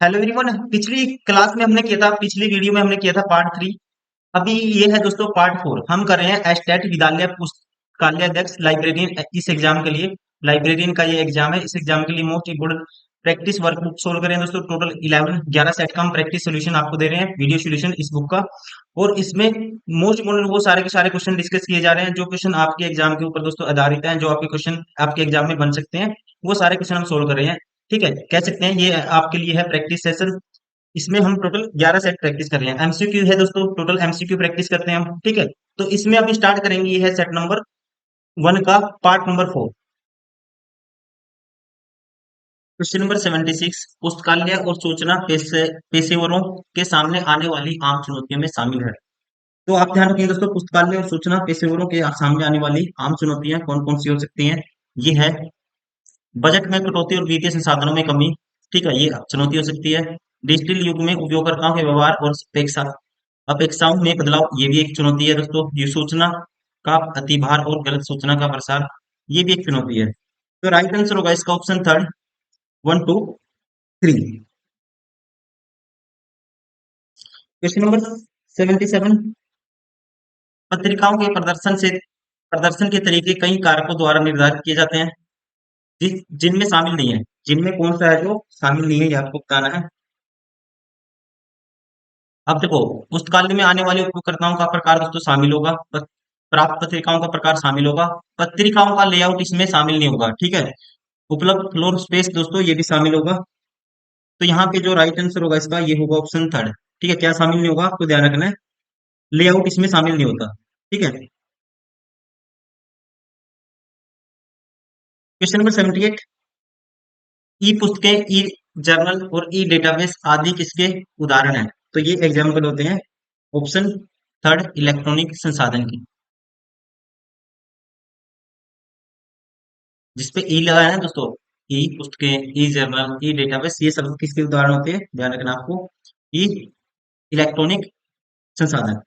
Hello everyone. पिछली class में हमने किया था, पिछली वीडियो में हमने किया था पार्ट 3। अभी ये है दोस्तों पार्ट 4। हम कर रहे हैं एस्टेट विद्यालय पुस्तकालय अध्यक्ष लाइब्रेरियन इस एग्जाम के लिए। लाइब्रेरियन का ये एग्जाम है। इस एग्जाम के लिए most important practice workbook solve करें दोस्तों। टोटल 11 सेट का हम प्रैक्टिस सोल्यूशन आपको दे रहे हैं, वीडियो सोल्यूशन इस बुक का। और इसमें मोस्ट इम्पोर्टेंट वो सारे के सारे क्वेश्चन डिस्कस किए जा रहे हैं जो क्वेश्चन आपके एग्जाम के ऊपर दोस्तों आधारित हैं, जो आपके क्वेश्चन आपके एग्जाम में बन सकते हैं। वो सारे क्वेश्चन हम सोल्व कर रहे हैं। ठीक है, कह सकते हैं ये आपके लिए है प्रैक्टिस सेशन। इसमें हम टोटल 11 सेट प्रैक्टिस कर रहे हैं। एमसीक्यू है दोस्तों, टोटल एमसीक्यू प्रैक्टिस करते हैं हम। ठीक है, तो इसमें अभी स्टार्ट करेंगे। ये है सेट नंबर 1 का पार्ट नंबर 4। क्वेश्चन नंबर 76, पुस्तकालय और सूचना पेशेवरों के सामने आने वाली आम चुनौतियों में शामिल है। तो आप ध्यान रखिए दोस्तों, पुस्तकालय और सूचना पेशेवरों के सामने आने वाली आम चुनौतियां कौन कौन सी हो सकती हैं। ये है बजट में कटौती और वित्तीय संसाधनों में कमी। ठीक है, ये चुनौती हो सकती है। डिजिटल युग में उपयोगकर्ताओं के व्यवहार और अपेक्षाओं में बदलाव, ये भी एक चुनौती है दोस्तों। ये सूचना का अतिभार और गलत सूचना का प्रसार, ये भी एक चुनौती है। तो राइट आंसर होगा इसका ऑप्शन थर्ड, 1 2 3। क्वेश्चन नंबर 77, पत्रिकाओं के प्रदर्शन के तरीके कई कारकों द्वारा निर्धारित किए जाते हैं, जिनमें शामिल नहीं है। जिनमें कौन सा है जो शामिल नहीं है, ये आपको बताना है। अब देखो, पुस्तकालय में आने वाले उपयोगकर्ताओं का प्रकार दोस्तों शामिल होगा, प्राप्त पत्रिकाओं का प्रकार शामिल होगा, पत्रिकाओं का लेआउट इसमें शामिल नहीं होगा। ठीक है, उपलब्ध फ्लोर स्पेस दोस्तों ये भी शामिल होगा। तो यहाँ पे जो राइट आंसर होगा इसका, ये होगा ऑप्शन थर्ड। ठीक है, क्या शामिल नहीं होगा आपको ध्यान रखना है, लेआउट इसमें शामिल नहीं होता। ठीक है, क्वेश्चन नंबर 78, ई पुस्तकें, ई जर्नल और ई डेटाबेस आदि किसके उदाहरण हैं। तो ये एग्जाम्पल होते हैं ऑप्शन थर्ड, इलेक्ट्रॉनिक संसाधन की। जिसपे ई लगा है ना दोस्तों, ई पुस्तकें, ई जर्नल, ई डेटाबेस, ये सब किसके उदाहरण होते हैं, ध्यान रखना आपको। ई इलेक्ट्रॉनिक संसाधन।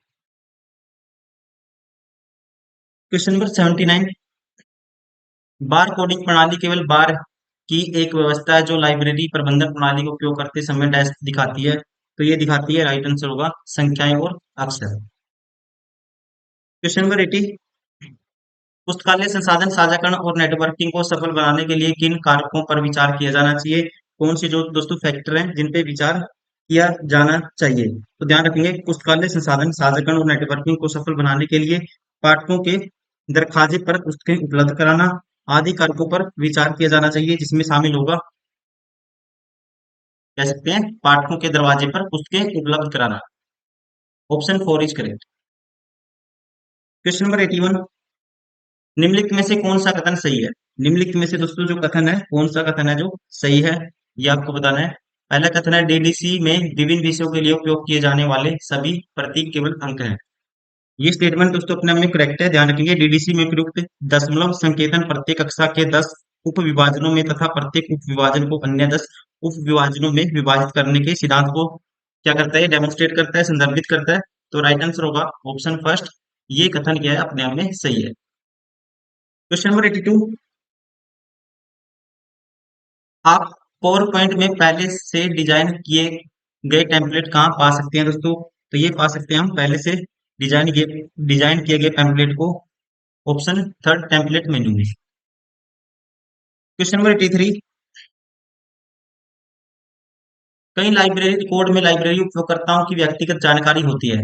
क्वेश्चन नंबर 79, बार कोडिंग प्रणाली केवल बार की एक व्यवस्था है जो लाइब्रेरी प्रबंधन प्रणाली का उपयोग करते समय डैश दिखाती है। तो ये दिखाती है, राइट आंसर होगा संख्याएं और अक्षर। क्वेश्चन नंबर 80, पुस्तकालय संसाधन साझाकरण और नेटवर्किंग को सफल बनाने के लिए किन कारकों पर विचार किया जाना चाहिए। कौन सी जो दोस्तों फैक्टर हैं जिन पे विचार किया जाना चाहिए। तो ध्यान रखेंगे, पुस्तकालय संसाधन साझाकरण और नेटवर्किंग को सफल बनाने के लिए पाठकों के दरखाजे पर पुस्तकें उपलब्ध कराना आदि कारकों पर विचार किया जाना चाहिए, जिसमें शामिल होगा, कह सकते हैं, पाठकों के दरवाजे पर पुस्तकें उपलब्ध कराना। Option 4 is correct. Question number 81, निम्नलिखित में से कौन सा कथन सही है। निम्नलिखित में से दोस्तों जो कथन है, कौन सा कथन है जो सही है, ये आपको बताना है। पहला कथन है, डीडीसी में विभिन्न विषयों के लिए उपयोग किए जाने वाले सभी प्रतीक केवल अंक हैं। ये स्टेटमेंट दोस्तों अपने आप में करेक्ट है। ध्यान रखेंगे, डीडीसी में प्रयुक्त दशमलव संकेतन प्रत्येक कक्षा के 10 उप विभाजनों में तथा प्रत्येक उप विभाजन को अन्य 10 उप विभाजनों में विभाजित करने के सिद्धांत को क्या करता है, डेमोन्स्ट्रेट करता है, संदर्भित करता है। तो राइट आंसर होगा ऑप्शन फर्स्ट, ये कथन क्या है, अपने आप में सही है। क्वेश्चन नंबर 82, आप पावर पॉइंट में पहले से डिजाइन किए गए टेम्पलेट कहाँ पा सकते हैं दोस्तों। तो ये पा सकते हैं हम पहले से डिजाइन किए गए टेम्पलेट को, ऑप्शन थर्ड, टेम्पलेट मेन्यू में। क्वेश्चन नंबर 83, कई लाइब्रेरी रिकॉर्ड में लाइब्रेरी उपयोगकर्ताओं की व्यक्तिगत जानकारी होती है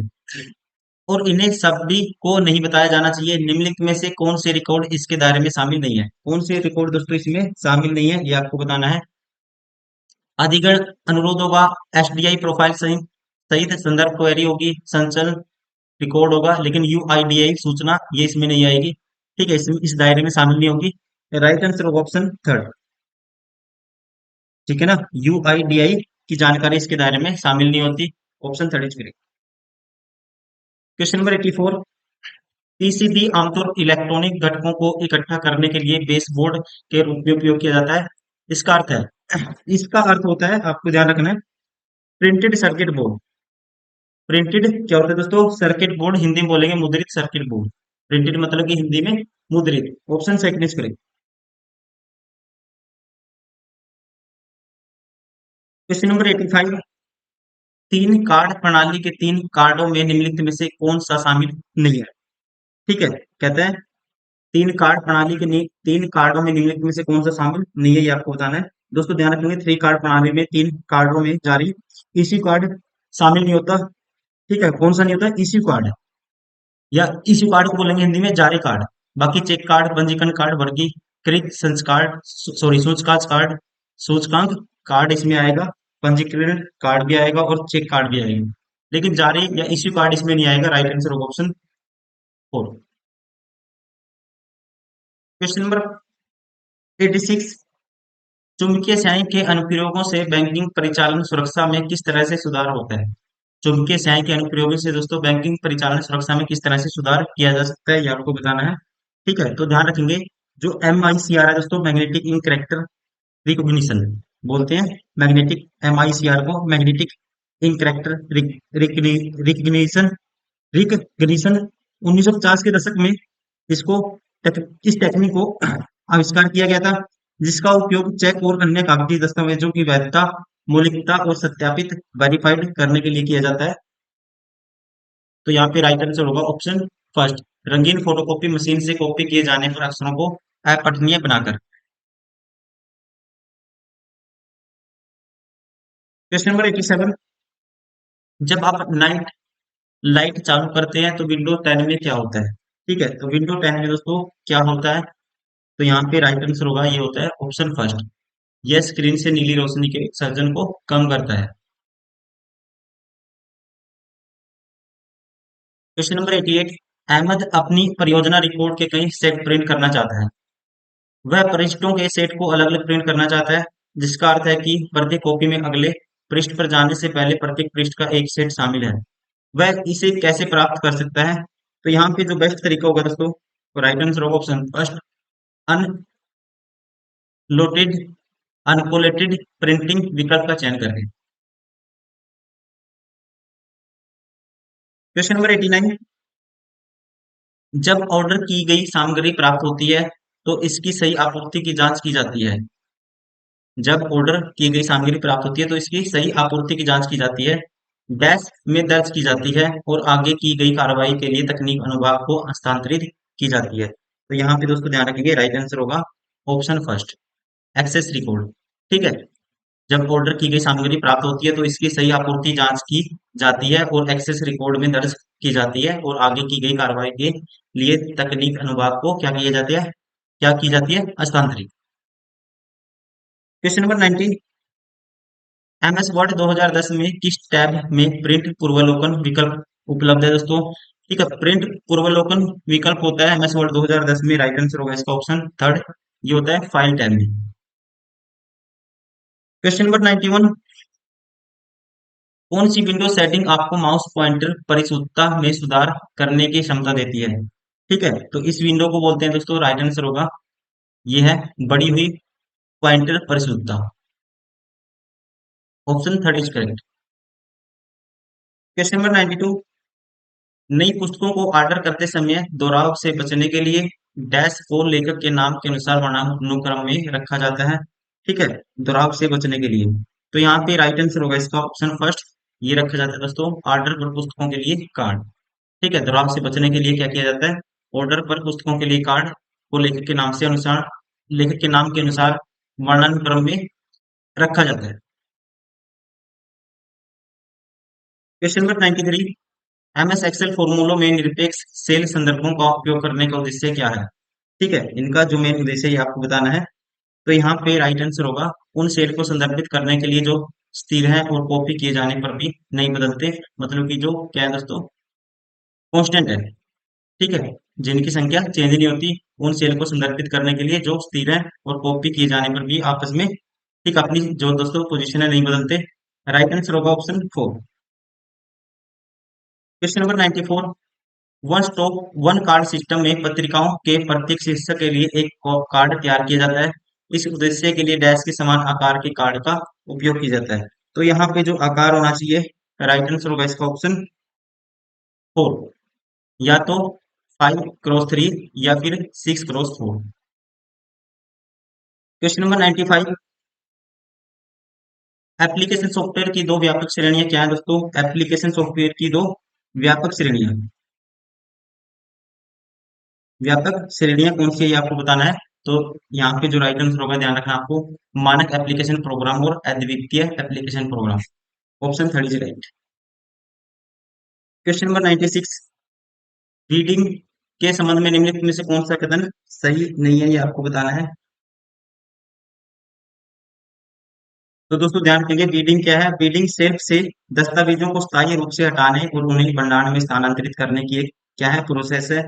और इन्हें सभी को नहीं बताया जाना चाहिए। निम्नलिखित में से कौन से रिकॉर्ड इसके दायरे में शामिल नहीं है। कौन से रिकॉर्ड दोस्तों इसमें शामिल नहीं है, ये आपको बताना है। अधिगण अनुरोध होगा, एसडीआई प्रोफाइल सहित सहित संदर्भ क्वेरी होगी, संचलन रिकॉर्ड होगा, लेकिन यूआईडीआई सूचना ये इसमें नहीं आएगी। ठीक है, इसमें इस दायरे में शामिल नहीं होगी। राइट आंसर होगा ऑप्शन थर्ड। ठीक है ना, यूआईडीआई की जानकारी इसके दायरे में शामिल नहीं होती। Option third is correct. Question number 84, PCB आमतौर पर इलेक्ट्रॉनिक घटकों को इकट्ठा करने के लिए बेसबोर्ड के रूप में उपयोग किया जाता है। इसका अर्थ है, इसका अर्थ होता है, आपको ध्यान रखना है, प्रिंटेड सर्किट बोर्ड। प्रिंटेड क्या होता है दोस्तों, सर्किट बोर्ड, हिंदी में बोलेंगे मुद्रित सर्किट बोर्ड। प्रिंटेड मतलब कि हिंदी में मुद्रित। Option second is correct. Question number 85, तीन कार्ड प्रणाली के तीन कार्डों में निम्नलिखित में से कौन सा शामिल नहीं है? ठीक है, कहते हैं तीन कार्ड प्रणाली के तीन कार्डों में निम्नलिखित में से कौन सा शामिल नहीं है, ये आपको बताना है। दोस्तों ध्यान रखेंगे, थ्री कार्ड प्रणाली में तीन कार्डों में जारी इश्यू कार्ड शामिल नहीं होता। ठीक है, कौन सा नहीं होता? इश्यू कार्ड, या इश्यू कार्ड को बोलेंगे हिंदी में जारी कार्ड। बाकी चेक कार्ड, पंजीकरण कार्ड, वर्गीकृत संस्कार, सॉरी सूचकांक कार्ड, सूचकांक कार्ड इसमें आएगा, पंजीकरण कार्ड भी आएगा और चेक कार्ड भी आएगा, लेकिन जारी या इश्यू कार्ड इसमें नहीं आएगा। राइट आंसर होगा ऑप्शन 4। क्वेश्चन नंबर 86, चुंबकीय स्याही के अनुप्रयोगों से बैंकिंग परिचालन सुरक्षा में किस तरह से सुधार होता है? चुंबकीय स्याही के अनुप्रयोगों से दोस्तों बैंकिंग परिचालन सुरक्षा में किस तरह से सुधार किया जा सकता है, ये आपको बताना है। ठीक है, तो ध्यान रखेंगे, जो MICR है दोस्तों, मैग्नेटिक इंक कैरेक्टर रिकॉग्निशन बोलते हैं। मैग्नेटिक MICR को magnetic ink character recognition recognition 1950 के दशक में इसको इस टेक्निक को आविष्कार किया गया था, जिसका उपयोग चेक और अन्य कागजी दस्तावेजों की वैधता, मौलिकता और सत्यापित वेरीफाइड करने के लिए किया जाता है। तो यहाँ पे राइट आंसर होगा ऑप्शन फर्स्ट, रंगीन फोटोकॉपी मशीन से कॉपी किए जाने पर अक्षरों को अपठनीय बनाकर। क्वेश्चन नंबर 87, जब आप नाइट लाइट चालू करते हैं तो विंडो 10 में क्या होता है? ठीक है, तो विंडो 10 में दोस्तों क्या होता है? तो यहाँ पे राइट आंसर होगा, ये होता है ऑप्शन फर्स्ट, यह स्क्रीन से नीली रोशनी के उत्सर्जन को कम करता है। क्वेश्चन नंबर 88, अहमद अपनी परियोजना रिपोर्ट के कई सेट प्रिंट करना चाहता है। वह पृष्ठों के सेट को अलग अलग प्रिंट करना चाहता है, जिसका अर्थ है कि प्रत्येक कॉपी में अगले पृष्ठ पर जाने से पहले प्रत्येक पृष्ठ का एक सेट शामिल है। वह इसे कैसे प्राप्त कर सकता है? तो यहाँ पे जो बेस्ट तरीका होगा दोस्तों, राइट आंसर होगा ऑप्शन फर्स्ट, अनलोटेड अनकोलेटेड प्रिंटिंग विकल्प का चयन करके। क्वेश्चन नंबर 89, जब ऑर्डर की गई सामग्री प्राप्त होती है तो इसकी सही आपूर्ति की जांच की जाती है। जब ऑर्डर की गई सामग्री प्राप्त होती है तो इसकी सही आपूर्ति की जांच की जाती है, डैश में दर्ज की जाती है और आगे की गई कार्रवाई के लिए तकनीक अनुभाग को हस्तांतरित की जाती है। तो यहाँ पे दोस्तों ध्यान रखेंगे, राइट आंसर होगा ऑप्शन फर्स्ट, एक्सेस रिकॉर्ड। ठीक है, जब ऑर्डर की गई सामग्री प्राप्त होती है तो इसकी सही आपूर्ति जांच की जाती है और एक्सेस रिकॉर्ड में दर्ज की जाती है और आगे की गई कार्रवाई के लिए तकनीक अनुभाग को क्या किया जाता है, क्या की जाती है, हस्तांतरित। क्वेश्चन नंबर 90, MS वर्ड 2010 में किस टैब में प्रिंट पूर्वावलोकन विकल्प उपलब्ध है दोस्तों? ठीक है, प्रिंट पूर्वावलोकन विकल्प होता है MS वर्ड 2010 में। राइट आंसर होगा इसका ऑप्शन थर्ड, ये होता है फाइल टैब में। क्वेश्चन नंबर 91, कौन सी विंडो सेटिंग आपको माउस पॉइंटर परिशुद्धता में सुधार करने की क्षमता देती है? ठीक है, तो इस विंडो को बोलते हैं दोस्तों, राइट आंसर होगा ये है बढ़ी हुई पॉइंटर परिशुद्धता, option third is correct. Question number 92, नई पुस्तकों को ऑर्डर करते समय दोहराव से बचने के लिए डैश को लेखक के नाम के अनुसार वर्णानुक्रम में रखा जाता है। ठीक है, दोहराव से बचने के लिए, तो यहाँ पे राइट आंसर होगा इसका ऑप्शन फर्स्ट, ये रखा जाता है दोस्तों ऑर्डर पर पुस्तकों के लिए कार्ड। ठीक है, दोहराव से बचने के लिए क्या किया जाता है, ऑर्डर पर पुस्तकों के लिए कार्ड को लेखक के नाम से अनुसार, लेखक के नाम के अनुसार वर्णानुक्रम में रखा जाता है। क्वेश्चन नंबर 93, MS एक्सेल फॉर्मूलों में निरपेक्ष सेल संदर्भों का उपयोग करने का उद्देश्य क्या है? ठीक है, इनका जो मेन उद्देश्य है ये आपको बताना है। तो यहाँ पे राइट आंसर होगा, उन सेल को संदर्भित करने के लिए जो स्थिर है और कॉपी किए जाने पर भी नहीं बदलते, मतलब कि जो क्या है दोस्तों, कांस्टेंट है। ठीक है, जिनकी संख्या चेंज नहीं होती, उन सेल को संदर्भित करने के लिए जो स्थिर है और कॉपी किए जाने पर भी आपस में ठीक अपनी जो दोस्तों पोजीशन है नहीं बदलते। राइट आंसर होगा option four. Question number 94, one stop one card system में पत्रिकाओं के प्रत्येक शीर्षक के लिए एक कार्ड तैयार किया जाता है। इस उद्देश्य के लिए डैश के समान आकार के कार्ड का उपयोग किया जाता है। तो यहाँ पे जो आकार होना चाहिए, राइट आंसर होगा इसका ऑप्शन फोर, या तो 5x3 या फिर 6x4। Question number 95, application software की दो व्यापक श्रेणियां क्या है दोस्तों? एप्लीकेशन सॉफ्टवेयर की दो व्यापक श्रेणियां, व्यापक श्रेणियां कौन सी है ये आपको बताना है। तो यहाँ पे जो राइट आंसर होगा ध्यान रखना आपको, मानक एप्लीकेशन प्रोग्राम और अद्वितीय application program. Option third is right. Question number 96, reading के संबंध में निम्नलिखित में से कौन सा कथन सही नहीं है ये आपको बताना है। तो दोस्तों ध्यान रखेंगे, बीडिंग क्या है? बीडिंग शेल्फ से दस्तावेजों को स्थायी रूप से हटाने और उन्हें भंडारण में स्थानांतरित करने की एक क्या है? प्रोसेस है।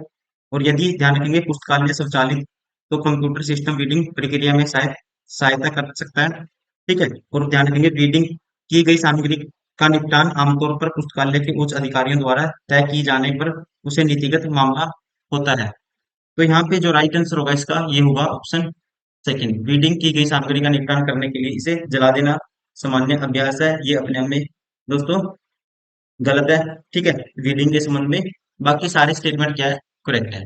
और यदि ध्यान रखेंगे पुस्तकालय स्वचालित, तो कंप्यूटर सिस्टम रीडिंग प्रक्रिया में शायद सहायता कर सकता है। ठीक है। और ध्यान रखेंगे रीडिंग की गई सामग्री का निपटान आमतौर पर पुस्तकालय के उच्च अधिकारियों द्वारा तय किए जाने पर उसे नीतिगत मामला होता है। तो यहाँ पे जो राइट आंसर होगा इसका ये होगा ऑप्शन सेकंड। रीडिंग की गई सामग्री का निपटान करने के लिए इसे जला देना सामान्य अभ्यास है, ये अपने आप में दोस्तों गलत है। ठीक है, रीडिंग के संबंध में बाकी सारे स्टेटमेंट क्या है? करेक्ट है।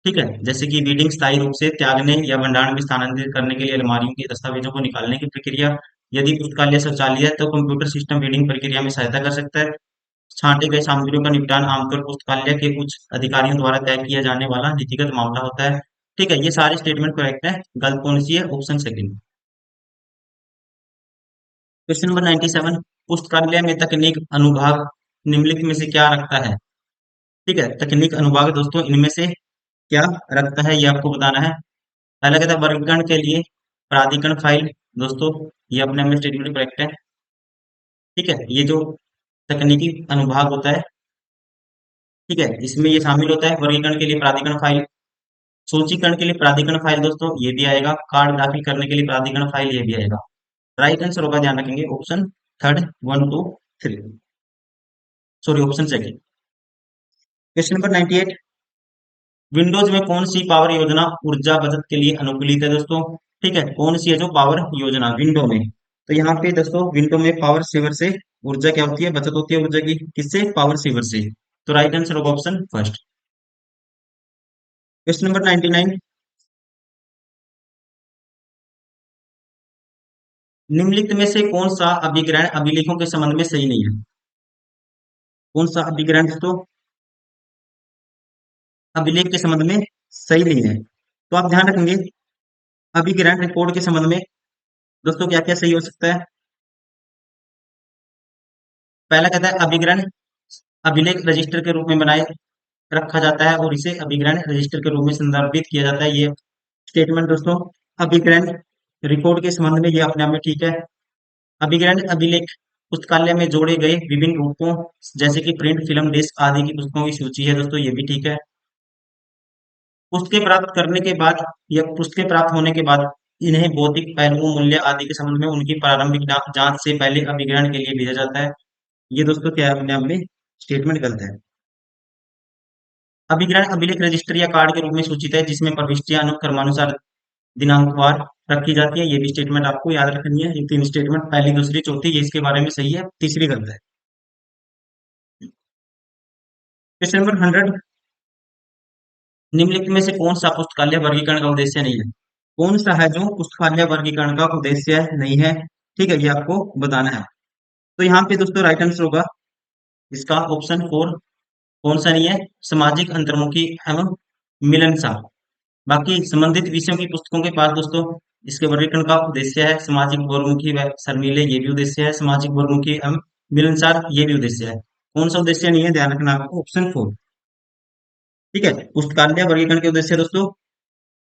ठीक है, जैसे कि रीडिंग स्थायी रूप से त्यागने या भंडारण में स्थानांतरित करने के लिए अलमारियों के दस्तावेजों को निकालने की प्रक्रिया। यदि पुस्तकालय शौचालय है तो कंप्यूटर सिस्टम रीडिंग प्रक्रिया में सहायता कर सकता है। छांटे गए सामग्रियों का निपटान आमतौर पर पुस्तकालय के उच्च अधिकारियों द्वारा तय किया जाने वाला नीतिगत मामला होता है। ठीक है, ये सारे स्टेटमेंट करेक्ट है। गलत कौन सी है? Option second. क्वेश्चन नंबर 97, पुस्तकालय में तकनीक अनुभाग निम्नलिखित में से क्या रखता है? ठीक है, तकनीक अनुभाग दोस्तों इनमें से क्या रखता है ये आपको बताना है। पहला कहता है वर्गीकरण के लिए प्राधिकरण फाइल। दोस्तों ये अपने में स्टेटमेंट करेक्ट है। ठीक है, ये जो तकनीकी अनुभाग होता है, ठीक है, इसमें ये शामिल होता है वर्गीकरण के लिए प्राधिकरण फाइल, सूचीकरण के लिए प्राधिकरण फाइल दोस्तों ये भी आएगा, कार्ड दाखिल करने के लिए प्राधिकरण फाइल ये भी आएगा। राइट आंसर होगा ध्यान रखेंगे option third, 1 2 3, sorry option second. Question number 98, Windows में कौन सी पावर योजना ऊर्जा बचत के लिए अनुकूलित है दोस्तों? ठीक है, कौन सी है जो पावर योजना विंडो में? तो यहाँ पे दोस्तों विंडो में पावर सेवर से ऊर्जा क्या होती है? बचत होती है ऊर्जा की। किससे? पावर सेवर से। तो राइट आंसर होगा ऑप्शन फर्स्ट। क्वेश्चन नंबर 99, निम्नलिखित में से कौन सा अभिग्रहण अभिलेखों के संबंध में सही नहीं है? कौन सा अभिग्रहण दोस्तों अभिलेख के संबंध में सही नहीं है? तो आप ध्यान रखेंगे अभिग्रहण रिकॉर्ड के संबंध में दोस्तों क्या क्या सही हो सकता है। पहला कहता है अभिग्रहण अभिलेख रजिस्टर के रूप में बनाए रखा जाता है और इसे अभिग्रहण रजिस्टर के रूप में संदर्भित किया जाता है। ये स्टेटमेंट दोस्तों अभिग्रहण रिकॉर्ड के संबंध में ये अपने आप में ठीक है। अभिग्रहण अभिलेख पुस्तकालय में जोड़े गए विभिन्न रूपों जैसे कि प्रिंट, फिल्म, डिस्क आदि की पुस्तकों की सूची है दोस्तों, ये भी ठीक है। पुस्तकें प्राप्त करने के बाद या पुस्तकें प्राप्त होने के बाद इन्हें भौतिक पहलुओं, मूल्य आदि के संबंध में उनकी प्रारंभिक जांच से पहले अभिग्रहण के लिए भेजा जाता है। ये दोस्तों क्या है? अपने आप में स्टेटमेंट गलत है। अभिग्रहण अभिलेख रजिस्टर या कार्ड के रूप में सूचित है जिसमें प्रविष्टियां अनुक्रमानुसार दिनांकवार रखी जाती है। ये भी स्टेटमेंट आपको याद रखनी है। ये तीन स्टेटमेंट पहली, दूसरी, चौथी ये इसके बारे में सही है, तीसरी गलत है। क्वेश्चन नंबर 100, निम्नलिखित में से कौन सा पुस्तकालय वर्गीकरण का उद्देश्य नहीं है? कौन सा है जो पुस्तकालय वर्गीकरण का उद्देश्य नहीं है? ठीक है, ये आपको बताना है। तो यहाँ पे दोस्तों राइट आंसर होगा इसका ऑप्शन फोर। कौन सा नहीं है? सामाजिक अंतर्मुखी एवं मिलनसार। बाकी संबंधित विषयों की पुस्तकों के पास दोस्तों इसके वर्गीकरण का उद्देश्य है सामाजिक बहुमुखी व शर्मीले, ये भी उद्देश्य है। सामाजिक बहुमुखी एवं मिलनसार ये भी उद्देश्य है। कौन सा उद्देश्य नहीं है? ध्यान रखना आपको, ऑप्शन फोर। ठीक है, पुस्तकालय वर्गीकरण के उद्देश्य दोस्तों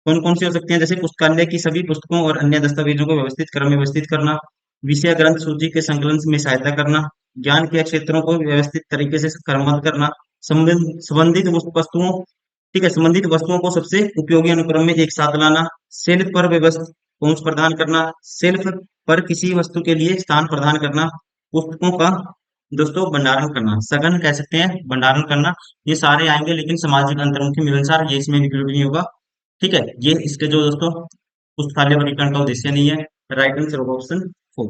कौन कौन से हो सकते हैं? जैसे पुस्तकालय की सभी पुस्तकों और अन्य दस्तावेजों को व्यवस्थित क्रम में व्यवस्थित करना, विषय ग्रंथ सूची के संकलन में सहायता करना, ज्ञान के क्षेत्रों को व्यवस्थित तरीके से क्रमबद्ध करना, संबंधित वस्तुओं, ठीक है, संबंधित वस्तुओं को सबसे उपयोगी अनुक्रम में एक साथ लाना, सेल्फ पर व्यवस्थित पहुंच प्रदान करना, सेल्फ पर किसी वस्तु के लिए स्थान प्रदान करना, पुस्तकों का दोस्तों भंडारण करना, सघन कह सकते हैं भंडारण करना। ये सारे आएंगे, लेकिन सामाजिक अंतर्मुखी मिलनसार ये इसमें इंक्लूड नहीं होगा। ठीक है, ये इसके जो दोस्तों पुस्तकालय वर्गीकरण का उद्देश्य नहीं है। राइट आंसर होगा ऑप्शन फोर।